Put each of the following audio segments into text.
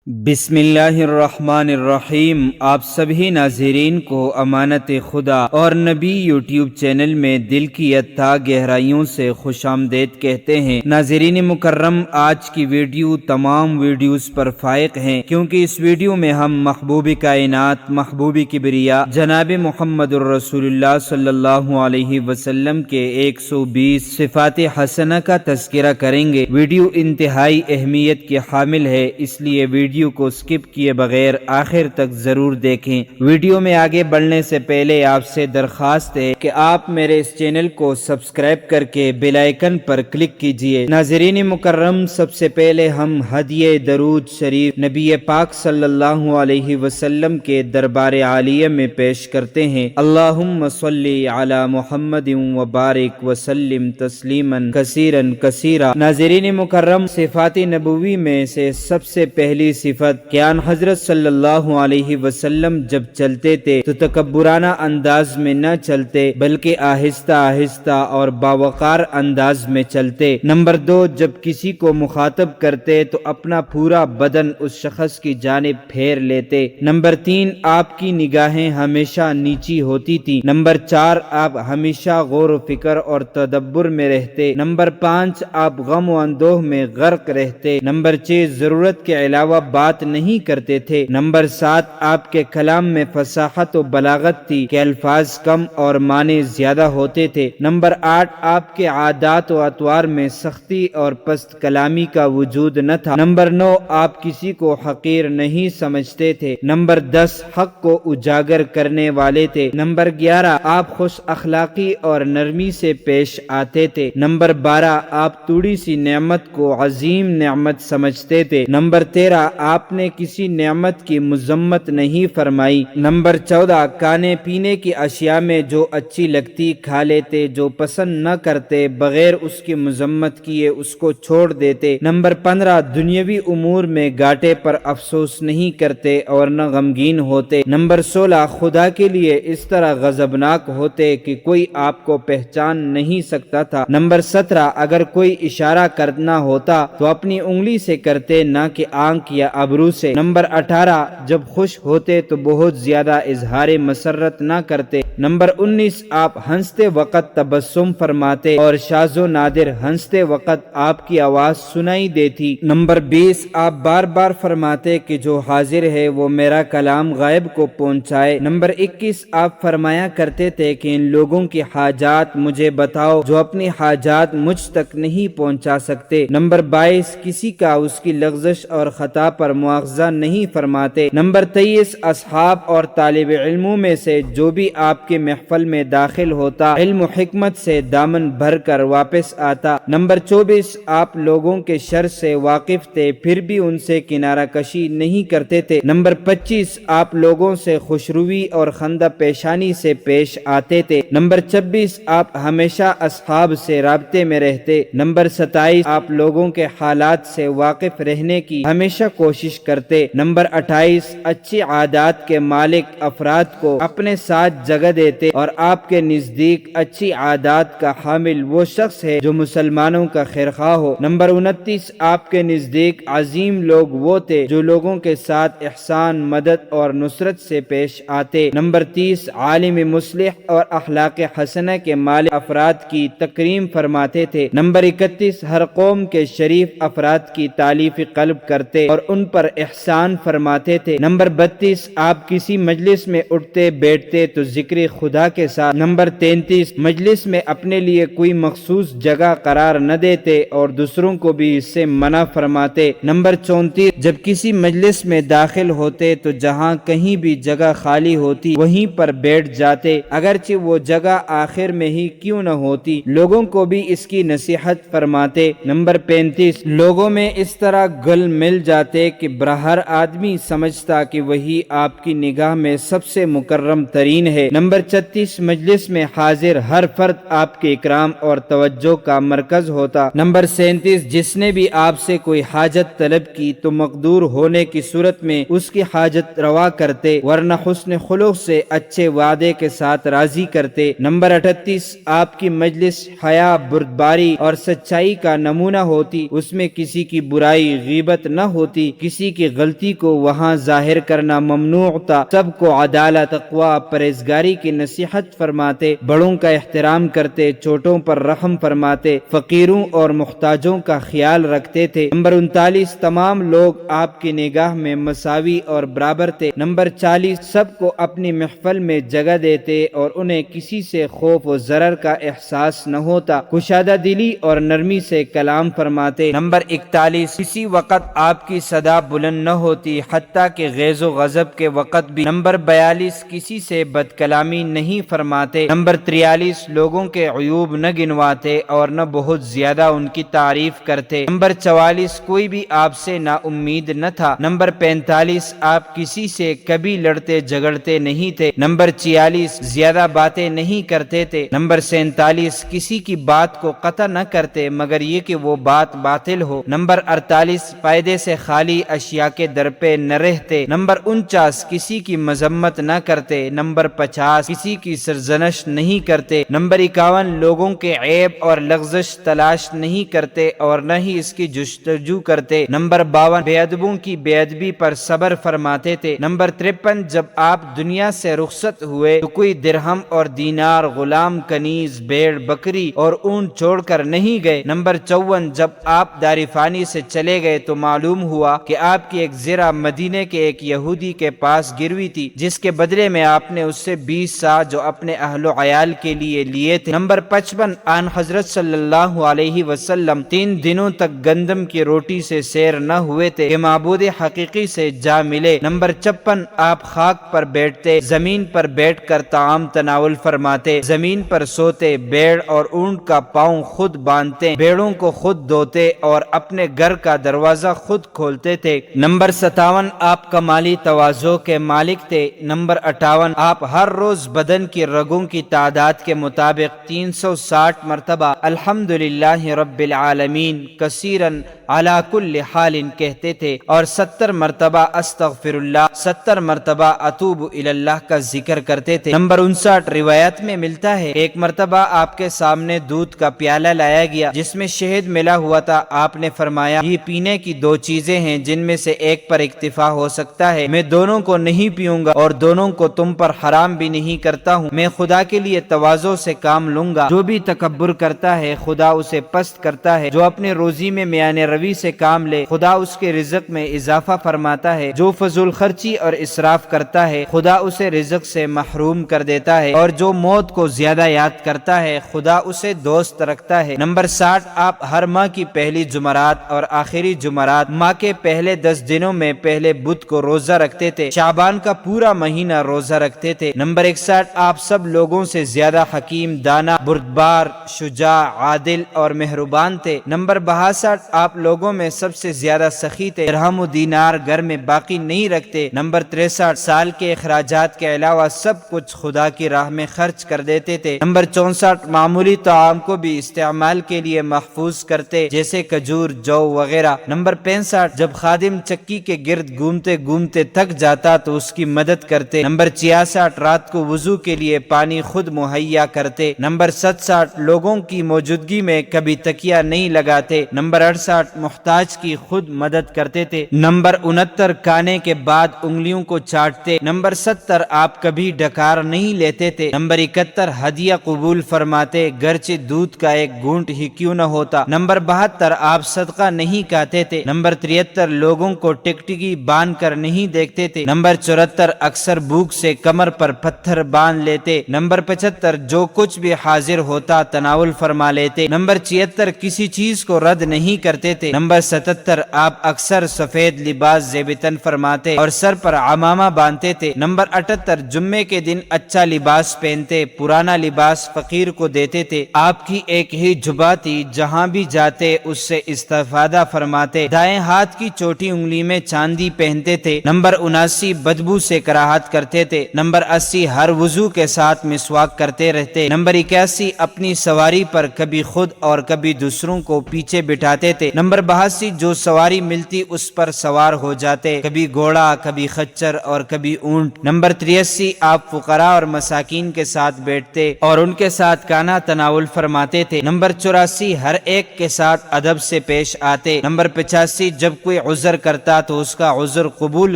بسم اللہ الرحمن الرحیم۔ آپ سبھی ناظرین کو امانت خدا اور نبی یوٹیوب چینل میں دل کی اتھاہ گہرائیوں سے خوش آمدید کہتے ہیں۔ ناظرین مکرم، آج کی ویڈیو تمام ویڈیوز پر فائق ہیں، کیونکہ اس ویڈیو میں ہم محبوب کائنات، محبوب کبریا جناب محمد الرسول اللہ صلی اللہ علیہ وسلم کے 120 صفات حسنہ کا تذکرہ کریں گے۔ ویڈیو انتہائی اہمیت کی حامل ہے، اس لیے ویڈیو کو سکپ کیے بغیر آخر تک ضرور دیکھیں۔ ویڈیو میں آگے بڑھنے سے پہلے آپ سے درخواست ہے کہ آپ میرے اس چینل کو سبسکرائب کر کے بیل آئیکن پر کلک کیجئے۔ ناظرین مکرم، سب سے پہلے ہم ہدیہ درود شریف نبی پاک صلی اللہ علیہ وسلم کے دربار عالیہ میں پیش کرتے ہیں۔ اللہم صلی علی محمد وبارک وسلم تسلیما کثیرا کثیرا۔ ناظرین مکرم، صفات نبوی میں سے سب سے پہلی صفت کہ آن حضرت صلی اللہ علیہ وسلم جب چلتے تھے تو تکبرانہ انداز میں نہ چلتے، بلکہ آہستہ آہستہ اور باوقار انداز میں چلتے۔ نمبر 2، جب کسی کو مخاطب کرتے تو اپنا پورا بدن اس شخص کی جانب پھیر لیتے۔ نمبر 3، آپ کی نگاہیں ہمیشہ نیچی ہوتی تھی۔ نمبر 4، آپ ہمیشہ غور و فکر اور تدبر میں رہتے۔ نمبر 5، آپ غم و اندوہ میں غرق رہتے۔ نمبر 6، ضرورت کے علاوہ بات نہیں کرتے تھے۔ نمبر 7، آپ کے کلام میں فصاحت و بلاغت تھی کہ الفاظ کم اور معنی زیادہ ہوتے تھے۔ نمبر 8، آپ کے عادات و اطوار میں سختی اور پست کلامی کا وجود نہ تھا۔ نمبر 9، آپ کسی کو حقیر نہیں سمجھتے تھے۔ نمبر 10، حق کو اجاگر کرنے والے تھے۔ نمبر 11، آپ خوش اخلاقی اور نرمی سے پیش آتے تھے۔ نمبر 12، آپ تھوڑی سی نعمت کو عظیم نعمت سمجھتے تھے۔ نمبر 13، آپ نے کسی نعمت کی مذمت نہیں فرمائی۔ نمبر 14، کھانے پینے کی اشیاء میں جو اچھی لگتی کھا لیتے، جو پسند نہ کرتے بغیر اس کی مذمت کیے اس کو چھوڑ دیتے۔ نمبر 15، دنیاوی امور میں گھاٹے پر افسوس نہیں کرتے اور نہ غمگین ہوتے۔ نمبر 16، خدا کے لیے اس طرح غضبناک ہوتے کہ کوئی آپ کو پہچان نہیں سکتا تھا۔ نمبر 17، اگر کوئی اشارہ کرنا ہوتا تو اپنی انگلی سے کرتے، نہ کہ آنکھ یا ابرو سے۔ نمبر 18، جب خوش ہوتے تو بہت زیادہ اظہار مسرت نہ کرتے۔ نمبر 19، آپ ہنستے وقت تبسم فرماتے اور شاذ و نادر ہنستے وقت آپ کی آواز سنائی دیتی۔ نمبر 20، آپ بار بار فرماتے کہ جو حاضر ہے وہ میرا کلام غائب کو پہنچائے۔ نمبر 21، آپ فرمایا کرتے تھے کہ ان لوگوں کی حاجات مجھے بتاؤ جو اپنی حاجات مجھ تک نہیں پہنچا سکتے۔ نمبر 22، کسی کا اس کی لغزش اور خطا پر مواخذہ نہیں فرماتے۔ نمبر 23، اصحاب اور طالب علموں میں سے جو بھی آپ کے محفل میں داخل ہوتا علم و حکمت سے دامن بھر کر واپس آتا۔ نمبر 24، آپ لوگوں کے شر سے واقف تھے پھر بھی ان سے کنارہ کشی نہیں کرتے تھے۔ نمبر 25، آپ لوگوں سے خوشروی اور خندہ پیشانی سے پیش آتے تھے۔ نمبر 26، آپ ہمیشہ اصحاب سے رابطے میں رہتے۔ نمبر 27، آپ لوگوں کے حالات سے واقف رہنے کی ہمیشہ کوشش کرتے۔ نمبر 28، اچھی عادات کے مالک افراد کو اپنے ساتھ جگہ دیتے اور آپ کے نزدیک اچھی عادات کا حامل وہ شخص ہے جو مسلمانوں کا خیرخواہ ہو۔ نمبر 29، آپ کے نزدیک عظیم لوگ وہ تھے جو لوگوں کے ساتھ احسان، مدد اور نصرت سے پیش آتے۔ نمبر 30، عالم مصلح اور اخلاق حسنہ کے مالک افراد کی تکریم فرماتے تھے۔ نمبر 31، ہر قوم کے شریف افراد کی تعلیف قلب کرتے اور ان پر احسان فرماتے تھے۔ نمبر 32، آپ کسی مجلس میں اٹھتے بیٹھتے تو ذکر خدا کے ساتھ۔ نمبر 33، مجلس میں اپنے لیے کوئی مخصوص جگہ قرار نہ دیتے اور دوسروں کو بھی اس سے منع فرماتے۔ نمبر 34، جب کسی مجلس میں داخل ہوتے تو جہاں کہیں بھی جگہ خالی ہوتی وہیں پر بیٹھ جاتے، اگرچہ وہ جگہ آخر میں ہی کیوں نہ ہوتی۔ لوگوں کو بھی اس کی نصیحت فرماتے۔ نمبر 35، لوگوں میں اس طرح گل مل جاتے کہ ہر آدمی سمجھتا کہ وہی آپ کی نگاہ میں سب سے مکرم ترین ہے۔ نمبر 36، مجلس میں حاضر ہر فرد آپ کے اکرام اور توجہ کا مرکز ہوتا۔ نمبر 37، جس نے بھی آپ سے کوئی حاجت طلب کی تو مقدور ہونے کی صورت میں اس کی حاجت روا کرتے، ورنہ حسن خلق سے اچھے وعدے کے ساتھ راضی کرتے۔ نمبر 38، آپ کی مجلس حیا، بردباری اور سچائی کا نمونہ ہوتی، اس میں کسی کی برائی، غیبت نہ ہوتی، کسی کی غلطی کو وہاں ظاہر کرنا ممنوع تھا، سب کو عدالت، تقوی، پرہیزگاری کی نصیحت فرماتے، بڑوں کا احترام کرتے، چھوٹوں پر رحم فرماتے، فقیروں اور محتاجوں کا خیال رکھتے تھے۔ نمبر 39، تمام لوگ آپ کی نگاہ میں مساوی اور برابر تھے۔ نمبر 40، سب کو اپنی محفل میں جگہ دیتے اور انہیں کسی سے خوف و ضرر کا احساس نہ ہوتا، کشادہ دلی اور نرمی سے کلام فرماتے۔ نمبر 41، کسی وقت آپ کی صدا بلند نہ ہوتی، حتیٰ کہ غیظ و غضب کے وقت بھی۔ نمبر 42، کسی سے بد کلامی نہیں فرماتے۔ نمبر 43، لوگوں کے عیوب نہ گنواتے اور نہ بہت زیادہ ان کی تعریف کرتے۔ نمبر 44، کوئی بھی آپ سے نا امید نہ تھا۔ نمبر 45، آپ کسی سے کبھی لڑتے جھگڑتے نہیں تھے۔ نمبر 46، زیادہ باتیں نہیں کرتے تھے۔ نمبر 47، کسی کی بات کو قطع نہ کرتے مگر یہ کہ وہ بات باطل ہو۔ نمبر 48، فائدے سے خالی اشیاء کے در پہ نہ رہتے۔ نمبر 49، کسی کی مذمت نہ کرتے۔ نمبر 50، کسی کی سرزنش نہیں کرتے۔ نمبر 51، لوگوں کے عیب اور لغزش تلاش نہیں کرتے اور نہ ہی اس کی جستجو کرتے۔ نمبر 52، بے ادبوں کی بے ادبی پر صبر فرماتے تھے۔ نمبر 53، جب آپ دنیا سے رخصت ہوئے تو کوئی درہم اور دینار، غلام، کنیز، بھیڑ، بکری اور اونٹ چھوڑ کر نہیں گئے۔ نمبر 54، جب آپ دار فانی سے چلے گئے تو معلوم ہوا کہ آپ کی ایک زرہ مدینے کے ایک یہودی کے پاس گروی تھی، جس کے بدلے میں آپ نے اس سے 20 سا جو اپنے اہل و عیال کے لیے لیے تھے۔ نمبر 55، آن حضرت صلی اللہ علیہ وسلم 3 دنوں تک گندم کی روٹی سے سیر نہ ہوئے تھے کہ معبود حقیقی سے جا ملے۔ نمبر 56، آپ خاک پر بیٹھتے، زمین پر بیٹھ کر طعام تناول فرماتے، زمین پر سوتے، بیڑ اور اونٹ کا پاؤں خود باندھتے، بیڑوں کو خود دھوتے اور اپنے گھر کا دروازہ خود کھولتے تھے۔ نمبر 57، آپ کمالی تواضع کے مالک تھے۔ نمبر 58، آپ ہر روز بدن کی رگوں کی تعداد کے مطابق 360 مرتبہ الحمدللہ رب العالمین کثیراً علی کل حال کہتے تھے اور 70 مرتبہ استغفر اللہ، 70 مرتبہ اتوب الی اللہ کا ذکر کرتے تھے۔ نمبر 59، روایت میں ملتا ہے ایک مرتبہ آپ کے سامنے دودھ کا پیالہ لایا گیا جس میں شہد ملا ہوا تھا۔ آپ نے فرمایا، یہ پینے کی 2 چیزیں ہیں جن میں سے ایک پر اکتفا ہو سکتا ہے، میں دونوں کو نہیں پیوں گا اور دونوں کو تم پر حرام بھی نہیں کرتا ہوں۔ میں خدا کے لیے تواضع سے کام لوں گا، جو بھی تکبر کرتا ہے خدا اسے پست کرتا ہے، جو اپنے روزی میں میان روی سے کام لے خدا اس کے رزق میں اضافہ فرماتا ہے، جو فضول خرچی اور اسراف کرتا ہے خدا اسے رزق سے محروم کر دیتا ہے، اور جو موت کو زیادہ یاد کرتا ہے خدا اسے دوست رکھتا ہے۔ نمبر 60، آپ ہر ماہ کی پہلی جمعرات اور آخری جمعرات، ماہ کے پہلے 10 دنوں میں پہلے بدھ کو روزہ رکھتے تھے، شعبان کا پورا مہینہ روزہ رکھتے تھے۔ نمبر 61، آپ سب لوگوں سے زیادہ حکیم، دانا، بردبار، شجاع، عادل اور مہربان تھے۔ نمبر 62، آپ لوگوں میں سب سے زیادہ سخی تھے، درہم و دینار گھر میں باقی نہیں رکھتے۔ نمبر 63، سال کے اخراجات کے علاوہ سب کچھ خدا کی راہ میں خرچ کر دیتے تھے۔ نمبر 64، معمولی طعام کو بھی استعمال کے لیے محفوظ کرتے جیسے کھجور، جو وغیرہ۔ نمبر 65، جب خادم چکی کے گرد گھومتے گھومتے تھک جاتا تو اس کی مدد کرتے۔ نمبر 66، رات کو وضو کے لیے پانی خود مہیا کرتے۔ نمبر 67، لوگوں کی موجودگی میں کبھی تکیہ نہیں لگاتے۔ نمبر 68، محتاج کی خود مدد کرتے تھے۔ نمبر 69، کھانے کے بعد انگلیوں کو چاٹتے۔ نمبر 70، آپ کبھی ڈکار نہیں لیتے تھے۔ نمبر 71، ہدیہ قبول فرماتے گرچہ دودھ کا ایک گھونٹ ہی کیوں نہ ہوتا۔ نمبر 72، آپ صدقہ نہیں کھاتے تھے۔ نمبر 73، لوگوں کو ٹکٹکی باندھ کر نہیں دیکھتے تھے۔ نمبر 74، اکثر بھوک سے کمر پر پتھر باندھ لیتے۔ نمبر 75، جو کچھ بھی حاضر ہوتا تناول فرما لیتے۔ نمبر 76، کسی چیز کو رد نہیں کرتے تھے۔ نمبر 77، آپ اکثر سفید لباس زیب تن فرماتے اور سر پر عمامہ باندھتے تھے۔ نمبر 78، جمعے کے دن اچھا لباس پہنتے، پرانا لباس فقیر کو دیتے تھے۔ آپ کی ایک ہی جبہ تھی، جہاں بھی جاتے اس سے استفادہ فرماتے۔ دائیں ہاتھ کی چھوٹی انگلی میں چاندی پہنتے تھے۔ نمبر 79، بدبو سے کراہت کرتے تھے۔ نمبر 80، ہر وضو کے ساتھ مسواک کرتے رہتے۔ نمبر 81، اپنی سواری پر کبھی خود اور کبھی دوسروں کو پیچھے بٹھاتے تھے۔ نمبر 82، جو سواری ملتی اس پر سوار ہو جاتے، کبھی گھوڑا، کبھی خچر اور کبھی اونٹ۔ نمبر 83، آپ فقراء اور مساکین کے ساتھ بیٹھتے اور ان کے ساتھ کھانا تناول فرماتے تھے۔ نمبر 84، ہر ایک کے ساتھ ادب سے پیش آتے۔ نمبر 85، جب کوئی عذر کرتا تو اس کا عذر قبول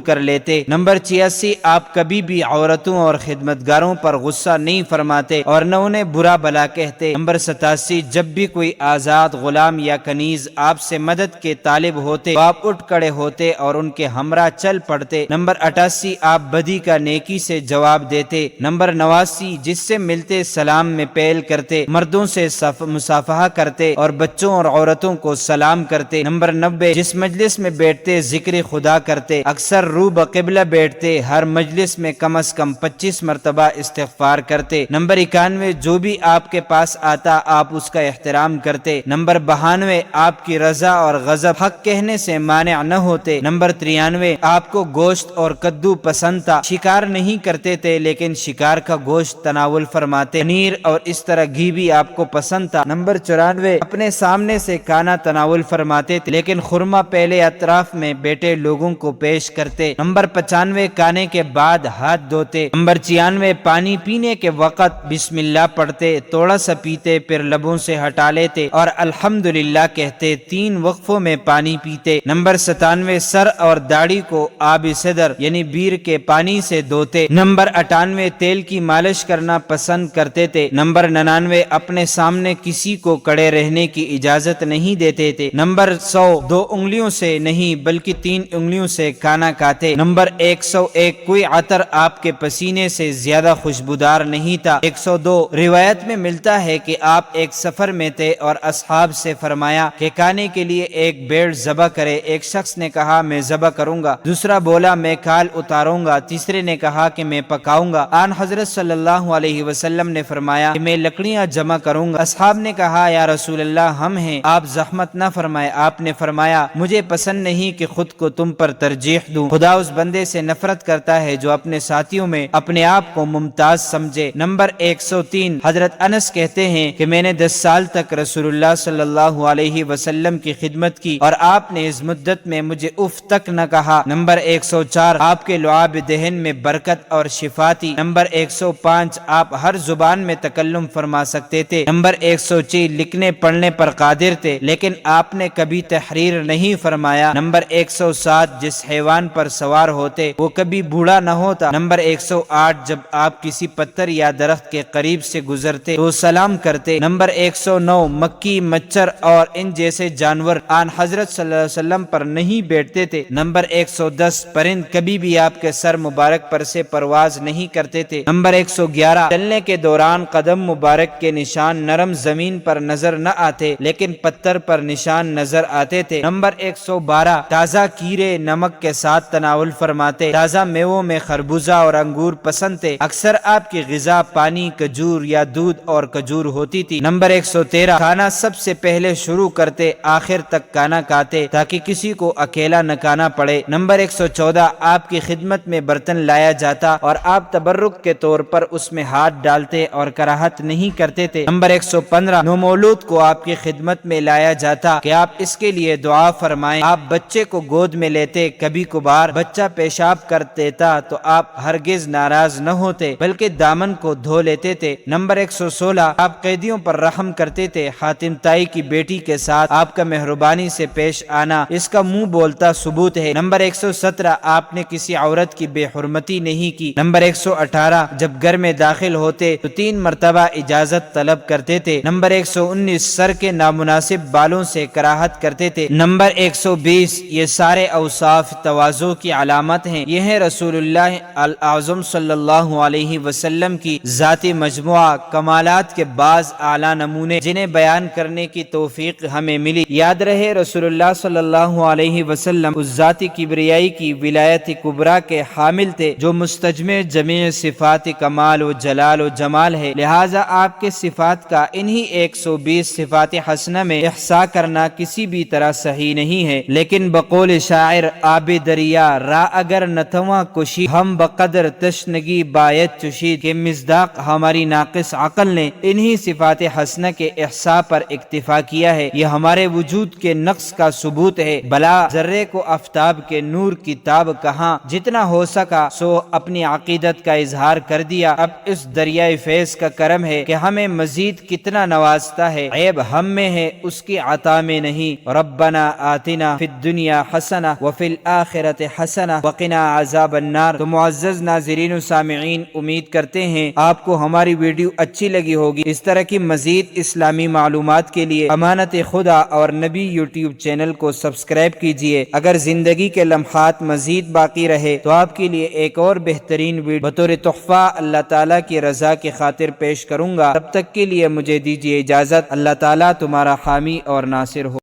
کر لیتے۔ نمبر 86، آپ کبھی بھی عورتوں اور خدمتگاروں پر غصہ نہیں فرماتے اور نہ انہیں برا بلا کہتے۔ نمبر 87، جب بھی کوئی آزاد غلام یا کنیز آپ سے مدد کے طالب ہوتے تو آپ اٹھ کھڑے ہوتے اور ان کے ہمراہ چل پڑتے۔ نمبر 88، آپ بدی کا نیکی سے جواب دیتے۔ نمبر 89، جس سے ملتے سلام میں پہل کرتے، مردوں سے مصافحہ کرتے اور بچوں اور عورتوں کو سلام کرتے۔ نمبر 90، جس مجلس میں بیٹھتے ذکر خدا کرتے، اکثر رو بقبلہ بیٹھتے، ہر مجلس میں کم از کم 25 مرتبہ استغفار کرتے۔ نمبر 91، جو بھی آپ کے پاس آتا آپ اس کا احترام کرتے۔ نمبر 92، آپ کی رضا اور غضب حق کہنے سے مانع نہ ہوتے۔ نمبر 93، آپ کو گوشت اور کدو پسند تھا، شکار نہیں کرتے تھے لیکن شکار کا گوشت تناول فرماتے، پنیر اور اس طرح گھی بھی آپ کو پسند تھا۔ نمبر 94، اپنے سامنے سے کھانا تناول فرماتے تھے لیکن خرما پہلے اطراف میں بیٹھے لوگوں کو پیش کرتے۔ نمبر 95، کھانے کے بعد ہاتھ دھوتے۔ نمبر 96، پانی پینے کے وقت بسم اللہ پڑھتے، تھوڑا سا پیتے پھر لبوں سے ہٹا لیتے اور الحمدللہ کہتے، 3 وقفوں میں پانی پیتے۔ نمبر 97، سر اور داڑھی کو آب صدر یعنی بیر کے پانی سے دھوتے۔ نمبر 98، تیل کی مالش کرنا پسند کرتے تھے۔ نمبر 99، اپنے سامنے کسی کو کھڑے رہنے کی اجازت نہیں دیتے تھے۔ نمبر 100، 2 انگلیوں سے نہیں بلکہ 3 انگلیوں سے کھانا کھاتے۔ نمبر 101، کوئی عطر آپ کے پسینے سے زیادہ خوشبودار نہیں تھا۔ 102، روایت میں ملتا ہے کہ آپ ایک سفر میں تھے اور اصحاب سے فرمایا کہ کھانے کے لیے ایک بھیڑ ذبح کرے۔ ایک شخص نے کہا میں ذبح کروں گا، دوسرا بولا میں کھال اتاروں گا، تیسرے نے کہا کہ میں پکاؤں گا۔ آن حضرت صلی اللہ علیہ وسلم نے فرمایا کہ میں لکڑیاں جمع کروں گا۔ اصحاب نے کہا یا رسول اللہ ہم ہیں، آپ زحمت نہ فرمائے۔ آپ نے فرمایا مجھے پسند نہیں کہ خود کو تم پر ترجیح دوں، خدا اس بندے سے نفرت کرتا ہے جو اپنے ساتھیوں میں اپنے آپ کو ممتاز سمجھے۔ نمبر 103، حضرت انس کہتے ہیں کہ میں نے 10 سال تک رسول اللہ صلی اللہ علیہ وسلم کی خدمت کی اور آپ نے اس مدت میں مجھے اف تک نہ کہا۔ نمبر 104، آپ کے لعاب دہن میں برکت اور شفا تھی۔ نمبر 105، آپ ہر زبان میں تکلم فرما سکتے تھے۔ نمبر 106، لکھنے پڑھنے پر قادر تھے لیکن آپ نے کبھی تحریر نہیں فرمایا۔ نمبر 107، جس حیوان پر سوار ہوتے وہ کبھی بوڑھا نہ ہوتا۔ نمبر 108، جب آپ کسی پتھر یا درخت کے قریب سے گزرتے تو سلام کرتے۔ نمبر 109، مکھی، مچھر اور ان جیسے جانور آن حضرت صلی اللہ علیہ وسلم پر نہیں بیٹھتے تھے۔ نمبر 110، پرند کبھی بھی آپ کے سر مبارک پر سے پرواز نہیں کرتے تھے۔ نمبر 111، چلنے کے دوران قدم مبارک کے نشان نرم زمین پر نظر نہ آتے لیکن پتھر پر نشان نظر آتے تھے۔ نمبر 112، تازہ کیڑے نمک کے ساتھ تناول فرماتے۔ تازہ میووں میں خربوزہ اور انگور پسند تھے۔ اکثر آپ کی غذا پانی، کھجور یا دودھ اور کھجور ہوتی تھی۔ نمبر 113، کھانا سب سے پہلے شروع کرتے، آخر تک کھانا کھاتے تاکہ کسی کو اکیلا نہ کھانا پڑے۔ نمبر 114، آپ کی خدمت میں برتن لایا جاتا اور آپ تبرک کے طور پر اس میں ہاتھ ڈالتے اور کراہت نہیں کرتے تھے۔ نمبر 115، نومولود کو آپ کی خدمت میں لایا جاتا کہ آپ اس کے لیے دعا فرمائیں۔ آپ بچے کو گود میں لیتے، کبھی کبھار بچہ پیشاب کر دیتا تو آپ ہرگز ناراض نہ ہوتے بلکہ دامن کو دھو لیتے تھے۔ نمبر 116، آپ قیدیوں پر رحم کرتے تھے۔ حاتم طائی کی بیٹی کے ساتھ آپ کا مہربانی سے پیش آنا اس کا منہ بولتا ثبوت ہے۔ نمبر 117، آپ نے کسی عورت کی بے حرمتی نہیں کی۔ نمبر 118، جب گھر میں داخل ہوتے تو 3 مرتبہ اجازت طلب کرتے تھے۔ نمبر 119، سر کے نامناسب بالوں سے کراہت کرتے تھے۔ نمبر 120، یہ سارے اوصاف تواضع کی علامت ہیں۔ یہ ہے رسول اللہ اعظم صلی اللہ علیہ وسلم کی ذاتی مجموعہ کمالات کے بعض اعلیٰ نمونے جنہیں بیان کرنے کی توفیق ہمیں ملی۔ یاد رہے رسول اللہ صلی اللہ علیہ وسلم اس ذاتی کبریائی کی ولایت کبریٰ کے حامل تھے جو مستجمع جمیع صفات کمال و جلال و جمال ہے، لہٰذا آپ کے صفات کا انہی 120 صفات حسنہ میں احصاء کرنا کسی بھی طرح صحیح نہیں ہے، لیکن بقول شاعر آب دریا را اگر نتواں کشی ہم بقدر تشنگی باید چشید کہ مصداق ہماری ناقص عقل نے انہی صفات حسنہ کے احصاء پر اکتفا کیا ہے۔ یہ ہمارے وجود کے نقص کا ثبوت ہے۔ بلا ذرے کو آفتاب کے نور کی تاب کہاں، جتنا ہو سکا سو اپنی عقیدت کا اظہار کر دیا۔ اب اس دریائے فیض کا کرم ہے کہ ہمیں مزید کتنا نوازتا ہے، عیب ہم میں ہے اس کی عطا میں نہیں۔ ربنا آتنا فی الدنیا حسنہ وفی الآخرۃ حسنہ وقنا عذاب النار۔ تو معزز ناظرین و سامعین، امید کرتے ہیں آپ کو ہماری ویڈیو اچھی لگی ہوگی۔ اس طرح کی مزید اسلامی معلومات کے لیے امانت خدا اور نبی یوٹیوب چینل کو سبسکرائب کیجئے۔ اگر زندگی کے لمحات مزید باقی رہے تو آپ کے لیے ایک اور بہترین ویڈیو بطور تحفہ اللہ تعالیٰ کی رضا کی خاطر پیش کروں گا۔ تب تک کے لیے مجھے دیجیے اجازت۔ اللہ تعالیٰ تمہارا حامی اور ناصر ہو۔